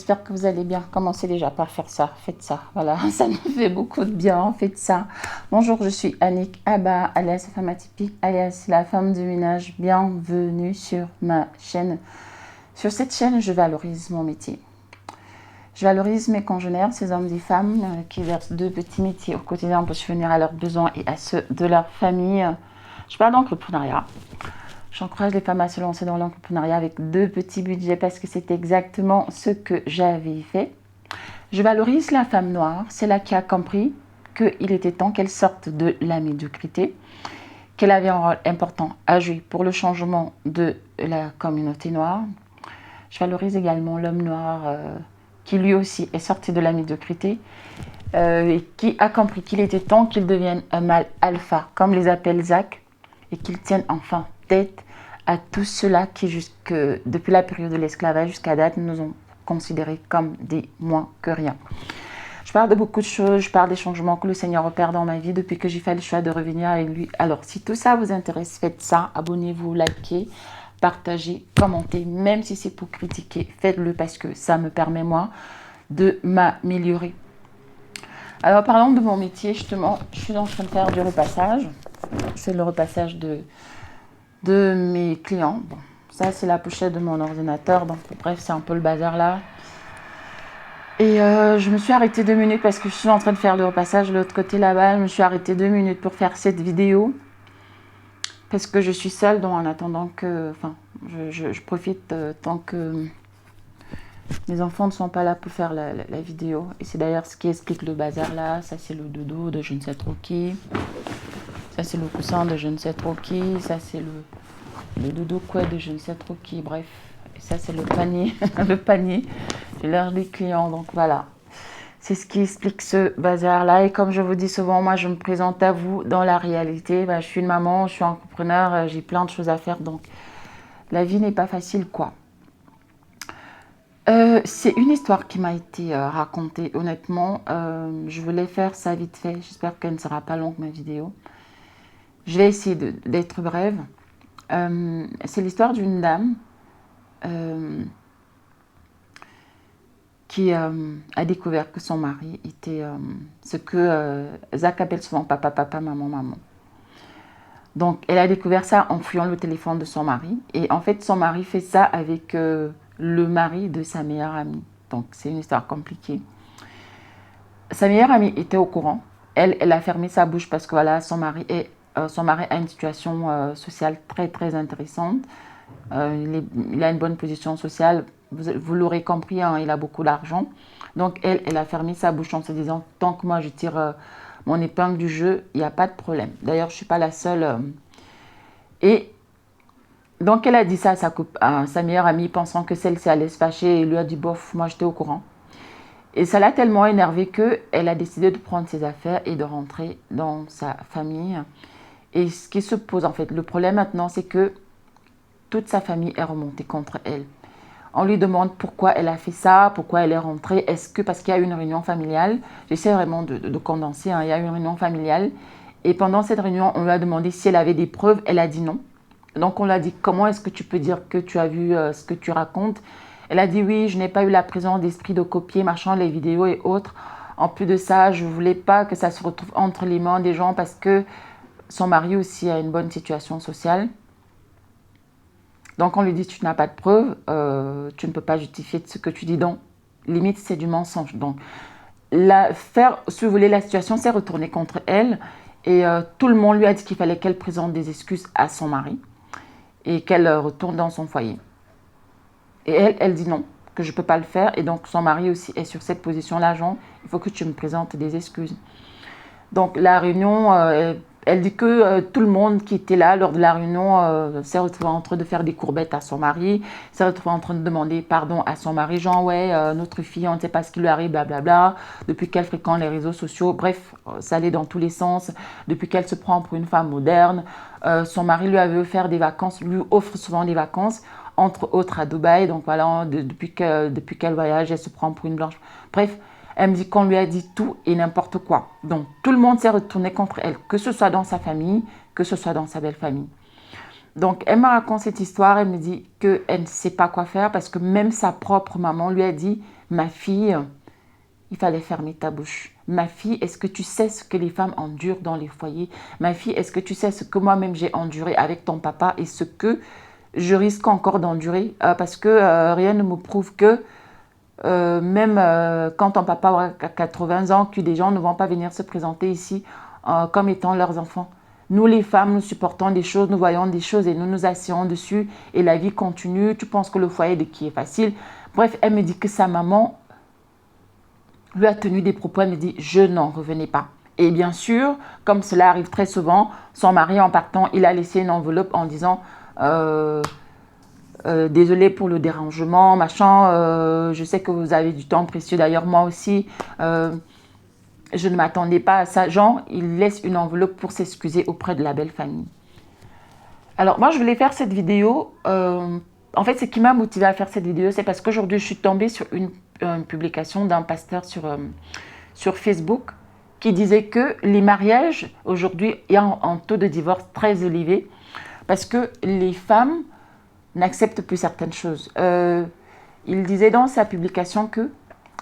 j'espère que vous allez bien. Commencez déjà par faire ça, faites ça, voilà, ça nous fait beaucoup de bien, faites ça. Bonjour, je suis Annick Abba, alias Femme Atypique, alias la femme de ménage. Bienvenue sur ma chaîne. Sur cette chaîne, je valorise mon métier. Je valorise mes congénères, ces hommes et femmes qui versent deux petits métiers au quotidien pour subvenir à leurs besoins et à ceux de leur famille. Je parle d'entrepreneuriat. J'encourage les femmes à se lancer dans l'entrepreneuriat avec deux petits budgets parce que c'est exactement ce que j'avais fait. Je valorise la femme noire, c'est là qui a compris qu'il était temps qu'elle sorte de la médiocrité, qu'elle avait un rôle important à jouer pour le changement de la communauté noire. Je valorise également l'homme noir qui lui aussi est sorti de la médiocrité et qui a compris qu'il était temps qu'il devienne un mâle alpha, comme les appelle Zach, et qu'il tienne enfin tête à tous ceux-là qui, depuis la période de l'esclavage jusqu'à date, nous ont considérés comme des moins que rien. Je parle de beaucoup de choses, je parle des changements que le Seigneur opère dans ma vie depuis que j'ai fait le choix de revenir avec lui. Alors, si tout ça vous intéresse, faites ça, abonnez-vous, likez, partagez, commentez, même si c'est pour critiquer, faites-le parce que ça me permet, moi, de m'améliorer. Alors, parlons de mon métier, justement, je suis en train de faire du repassage. Je fais le repassage de mes clients. Bon, ça, c'est la pochette de mon ordinateur. Donc, bref, c'est un peu le bazar là. Et je me suis arrêtée 2 minutes parce que je suis en train de faire le repassage de l'autre côté là-bas. Je me suis arrêtée 2 minutes pour faire cette vidéo. Parce que je suis seule, donc en attendant que... Enfin, je profite tant que mes enfants ne sont pas là pour faire la vidéo. Et c'est d'ailleurs ce qui explique le bazar là. Ça, c'est le dodo de je ne sais trop qui. Ça, c'est le coussin de je ne sais trop qui. Ça, c'est le dodo quoi de je ne sais trop qui. Bref, et ça, c'est le panier. Le panier. J'ai l'air des clients. Donc, voilà. C'est ce qui explique ce bazar-là. Et comme je vous dis souvent, moi, je me présente à vous dans la réalité. Je suis une maman, je suis entrepreneur, j'ai plein de choses à faire. Donc, la vie n'est pas facile, quoi. C'est une histoire qui m'a été racontée, honnêtement. Je voulais faire ça vite fait. J'espère qu'elle ne sera pas longue, ma vidéo. Je vais essayer d'être brève. C'est l'histoire d'une dame qui a découvert que son mari était ce que Zach appelle souvent papa, papa, maman, maman. Donc, elle a découvert ça en fouillant le téléphone de son mari. Et en fait, son mari fait ça avec le mari de sa meilleure amie. Donc, c'est une histoire compliquée. Sa meilleure amie était au courant. Elle a fermé sa bouche parce que voilà, son mari a une situation sociale très, très intéressante. Il a une bonne position sociale. Vous l'aurez compris, hein, il a beaucoup d'argent. Donc, elle a fermé sa bouche en se disant, tant que moi, je tire mon épingle du jeu, il n'y a pas de problème. D'ailleurs, je ne suis pas la seule. Et donc, elle a dit ça à sa meilleure amie, pensant que celle-ci allait se fâcher. Et lui a dit, bof, moi, j'étais au courant. Et ça l'a tellement énervée qu'elle a décidé de prendre ses affaires et de rentrer dans sa famille. Et ce qui se pose, en fait, le problème maintenant, c'est que toute sa famille est remontée contre elle. On lui demande pourquoi elle a fait ça, pourquoi elle est rentrée. Est-ce que parce qu'il y a eu une réunion familiale? J'essaie vraiment de condenser. Hein. Il y a eu une réunion familiale. Et pendant cette réunion, on lui a demandé si elle avait des preuves. Elle a dit non. Donc, on lui a dit, comment est-ce que tu peux dire que tu as vu ce que tu racontes? Elle a dit, oui, je n'ai pas eu la présence d'esprit de copier, machin, les vidéos et autres. En plus de ça, je ne voulais pas que ça se retrouve entre les mains des gens parce que son mari aussi a une bonne situation sociale. Donc, on lui dit, tu n'as pas de preuves, tu ne peux pas justifier ce que tu dis. Donc, limite, c'est du mensonge. Donc, si vous voulez, la situation s'est retournée contre elle. Et tout le monde lui a dit qu'il fallait qu'elle présente des excuses à son mari et qu'elle retourne dans son foyer. Et elle dit non, que je ne peux pas le faire. Et donc, son mari aussi est sur cette position-là, genre, il faut que tu me présentes des excuses. Donc, la réunion, elle dit que tout le monde qui était là lors de la réunion s'est retrouvé en train de faire des courbettes à son mari, s'est retrouvé en train de demander pardon à son mari, genre, ouais, notre fille, on ne sait pas ce qui lui arrive, blablabla, depuis qu'elle fréquente les réseaux sociaux, bref, ça allait dans tous les sens, depuis qu'elle se prend pour une femme moderne. Son mari lui avait offert des vacances, lui offre souvent des vacances, entre autres à Dubaï, donc voilà, depuis qu'elle voyage, elle se prend pour une blanche. Bref, elle me dit qu'on lui a dit tout et n'importe quoi. Donc, tout le monde s'est retourné contre elle, que ce soit dans sa famille, que ce soit dans sa belle famille. Donc, elle me raconte cette histoire, elle me dit qu'elle ne sait pas quoi faire parce que même sa propre maman lui a dit, ma fille, il fallait fermer ta bouche. Ma fille, est-ce que tu sais ce que les femmes endurent dans les foyers? Ma fille, est-ce que tu sais ce que moi-même j'ai enduré avec ton papa et ce que je risque encore d'endurer? Parce que rien ne me prouve que même quand ton papa aura 80 ans, que des gens ne vont pas venir se présenter ici comme étant leurs enfants. Nous, les femmes, nous supportons des choses, nous voyons des choses et nous nous asseyons dessus et la vie continue. Tu penses que le foyer de qui est facile? Bref, elle me dit que sa maman lui a tenu des propos, elle me dit « je n'en revenais pas ». Et bien sûr, comme cela arrive très souvent, son mari en partant, il a laissé une enveloppe en disant désolé pour le dérangement, machin, je sais que vous avez du temps précieux, d'ailleurs moi aussi, je ne m'attendais pas à ça. Genre, il laisse une enveloppe pour s'excuser auprès de la belle famille. Alors moi, je voulais faire cette vidéo, en fait, ce qui m'a motivée à faire cette vidéo, c'est parce qu'aujourd'hui, je suis tombée sur une publication d'un pasteur sur Facebook qui disait que les mariages, aujourd'hui, il y a un taux de divorce très élevé parce que les femmes n'accepte plus certaines choses. Il disait dans sa publication que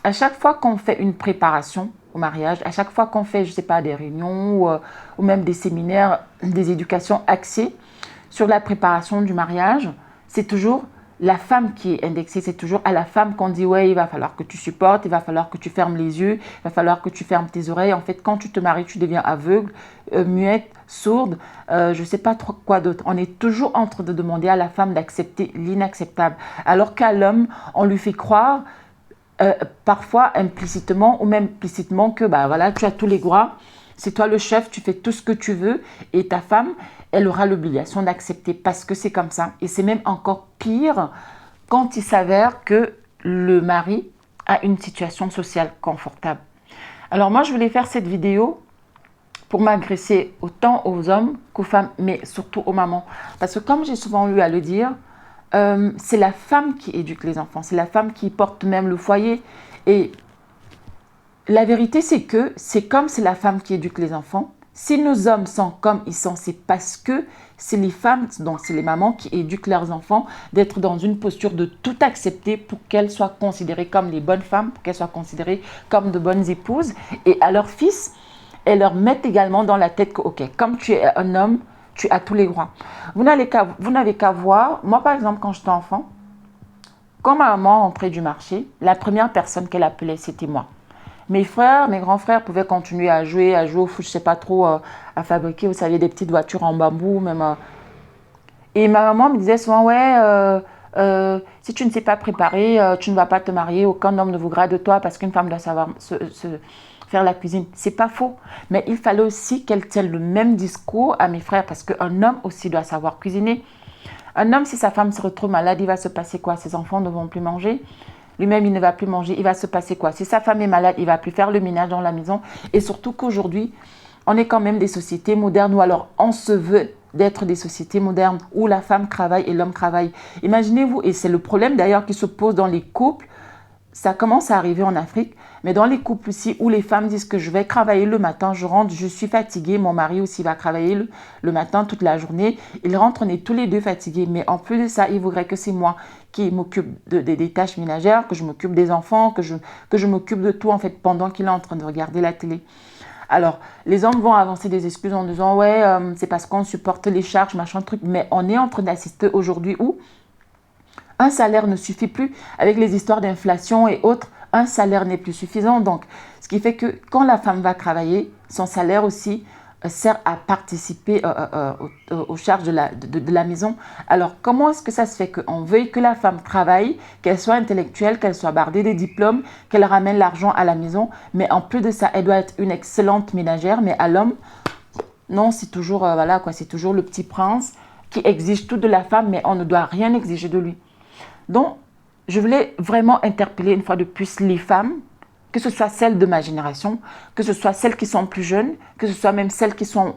à chaque fois qu'on fait une préparation au mariage, à chaque fois qu'on fait, je ne sais pas, des réunions ou même des séminaires, des éducations axées sur la préparation du mariage, c'est toujours la femme qui est indexée, c'est toujours à la femme qu'on dit « ouais, il va falloir que tu supportes, il va falloir que tu fermes les yeux, il va falloir que tu fermes tes oreilles ». En fait, quand tu te maries, tu deviens aveugle, muette, sourde, je ne sais pas trop quoi d'autre. On est toujours en train de demander à la femme d'accepter l'inacceptable. Alors qu'à l'homme, on lui fait croire, parfois implicitement ou même implicitement que bah, voilà, tu as tous les droits, c'est toi le chef, tu fais tout ce que tu veux et ta femme, elle aura l'obligation d'accepter parce que c'est comme ça. Et c'est même encore pire quand il s'avère que le mari a une situation sociale confortable. Alors moi, je voulais faire cette vidéo pour m'adresser autant aux hommes qu'aux femmes, mais surtout aux mamans. Parce que comme j'ai souvent eu à le dire, c'est la femme qui éduque les enfants, c'est la femme qui porte même le foyer. Et la vérité, c'est que c'est comme c'est la femme qui éduque les enfants. Si nos hommes sont comme ils sont, c'est parce que c'est les femmes, donc c'est les mamans qui éduquent leurs enfants d'être dans une posture de tout accepter pour qu'elles soient considérées comme les bonnes femmes, pour qu'elles soient considérées comme de bonnes épouses. Et à leurs fils, elles leur mettent également dans la tête que, ok, comme tu es un homme, tu as tous les droits. Vous n'avez qu'à voir, moi par exemple, quand j'étais enfant, quand ma maman rentrait du marché, la première personne qu'elle appelait, c'était moi. Mes frères, mes grands frères pouvaient continuer à jouer au foot, je ne sais pas trop, à fabriquer, vous savez, des petites voitures en bambou, même. Et ma maman me disait souvent, ouais, si tu ne sais pas préparer, tu ne vas pas te marier, aucun homme ne voudra de toi parce qu'une femme doit savoir faire la cuisine. C'est pas faux, mais il fallait aussi qu'elle tienne le même discours à mes frères parce qu'un homme aussi doit savoir cuisiner. Un homme, si sa femme se retrouve malade, il va se passer quoi? Ses enfants ne vont plus manger. Lui-même, il ne va plus manger. Il va se passer quoi? Si sa femme est malade, il ne va plus faire le ménage dans la maison. Et surtout qu'aujourd'hui, on est quand même des sociétés modernes ou alors on se veut d'être des sociétés modernes où la femme travaille et l'homme travaille. Imaginez-vous, et c'est le problème d'ailleurs qui se pose dans les couples, ça commence à arriver en Afrique, mais dans les couples ici où les femmes disent que je vais travailler le matin, je rentre, je suis fatiguée, mon mari aussi va travailler le matin toute la journée, ils rentrent, on est tous les deux fatigués, mais en plus de ça, il voudrait que c'est moi qui m'occupe des tâches ménagères, que je m'occupe des enfants, que je m'occupe de tout en fait pendant qu'il est en train de regarder la télé. Alors, les hommes vont avancer des excuses en disant « ouais, c'est parce qu'on supporte les charges, machin truc », mais on est en train d'assister aujourd'hui où un salaire ne suffit plus. Avec les histoires d'inflation et autres, un salaire n'est plus suffisant. Donc, ce qui fait que quand la femme va travailler, son salaire aussi sert à participer aux charges de la maison. Alors, comment est-ce que ça se fait qu'on veuille que la femme travaille, qu'elle soit intellectuelle, qu'elle soit bardée des diplômes, qu'elle ramène l'argent à la maison, mais en plus de ça, elle doit être une excellente ménagère, mais à l'homme, non, c'est toujours, voilà, quoi, c'est toujours le petit prince qui exige tout de la femme, mais on ne doit rien exiger de lui. Donc, je voulais vraiment interpeller une fois de plus les femmes, que ce soit celles de ma génération, que ce soit celles qui sont plus jeunes, que ce soit même celles qui sont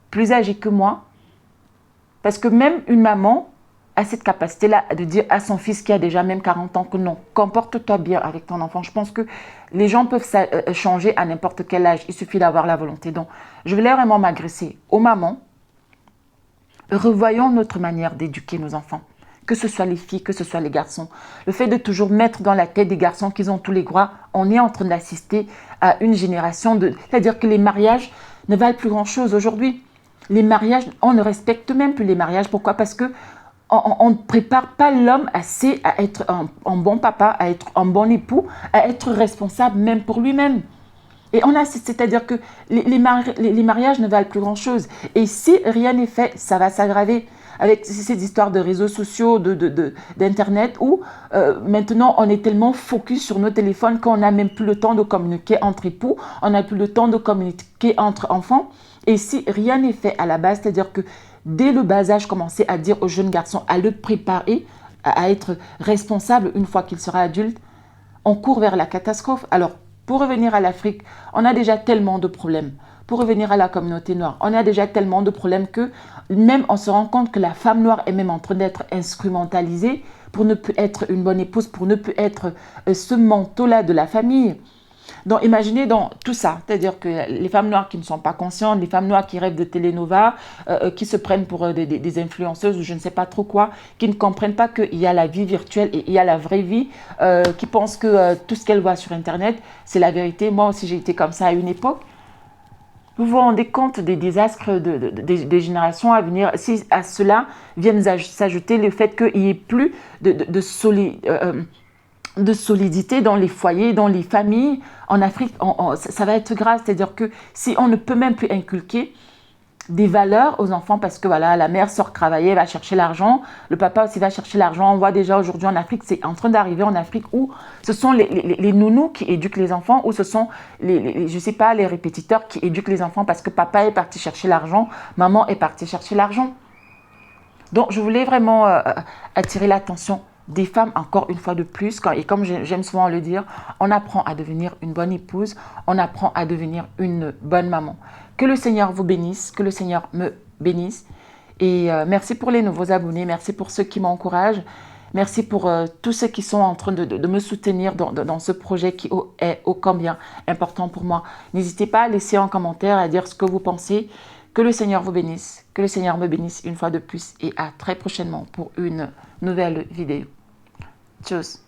plus âgées que moi. Parce que même une maman a cette capacité-là de dire à son fils qui a déjà même 40 ans que non, comporte-toi bien avec ton enfant. Je pense que les gens peuvent changer à n'importe quel âge. Il suffit d'avoir la volonté. Donc, je voulais vraiment m'adresser aux mamans, Revoyons notre manière d'éduquer nos enfants. Que ce soit les filles, que ce soit les garçons. Le fait de toujours mettre dans la tête des garçons qu'ils ont tous les droits, on est en train d'assister à une génération de... C'est-à-dire que les mariages ne valent plus grand-chose aujourd'hui. Les mariages, on ne respecte même plus les mariages. Pourquoi? Parce que on ne prépare pas l'homme assez à être un bon papa, à être un bon époux, à être responsable même pour lui-même. Et c'est-à-dire que les mariages ne valent plus grand-chose. Et si rien n'est fait, ça va s'aggraver avec ces histoires de réseaux sociaux, d'Internet, où maintenant on est tellement focus sur nos téléphones qu'on n'a même plus le temps de communiquer entre époux, on n'a plus le temps de communiquer entre enfants. Et si rien n'est fait à la base, c'est-à-dire que dès le bas âge, commencer à dire aux jeunes garçons à le préparer, à être responsable une fois qu'il sera adulte, on court vers la catastrophe. Alors, pour revenir à l'Afrique, on a déjà tellement de problèmes. Pour revenir à la communauté noire, on a déjà tellement de problèmes que même on se rend compte que la femme noire est même en train d'être instrumentalisée pour ne plus être une bonne épouse, pour ne plus être ce manteau-là de la famille. Donc imaginez dans tout ça, c'est-à-dire que les femmes noires qui ne sont pas conscientes, les femmes noires qui rêvent de télénova, qui se prennent pour des influenceuses ou je ne sais pas trop quoi, qui ne comprennent pas qu'il y a la vie virtuelle et il y a la vraie vie, qui pensent que tout ce qu'elles voient sur Internet, c'est la vérité. Moi aussi j'ai été comme ça à une époque. Vous vous rendez compte des désastres des générations à venir, si à cela viennent s'ajouter le fait qu'il n'y ait plus de solidité dans les foyers, dans les familles. En Afrique, ça va être grave. C'est-à-dire que si on ne peut même plus inculquer des valeurs aux enfants parce que voilà, la mère sort travailler, va chercher l'argent, le papa aussi va chercher l'argent. On voit déjà aujourd'hui en Afrique, c'est en train d'arriver en Afrique où ce sont les nounous qui éduquent les enfants ou ce sont je sais pas, les répétiteurs qui éduquent les enfants parce que papa est parti chercher l'argent, maman est partie chercher l'argent. Donc, je voulais vraiment attirer l'attention des femmes, encore une fois de plus. Et comme j'aime souvent le dire, on apprend à devenir une bonne épouse, on apprend à devenir une bonne maman. Que le Seigneur vous bénisse, que le Seigneur me bénisse. Et merci pour les nouveaux abonnés, merci pour ceux qui m'encouragent. Merci pour tous ceux qui sont en train de me soutenir dans ce projet qui est ô combien important pour moi. N'hésitez pas à laisser un commentaire, à dire ce que vous pensez. Que le Seigneur vous bénisse, que le Seigneur me bénisse une fois de plus et à très prochainement pour une nouvelle vidéo. Tchuss.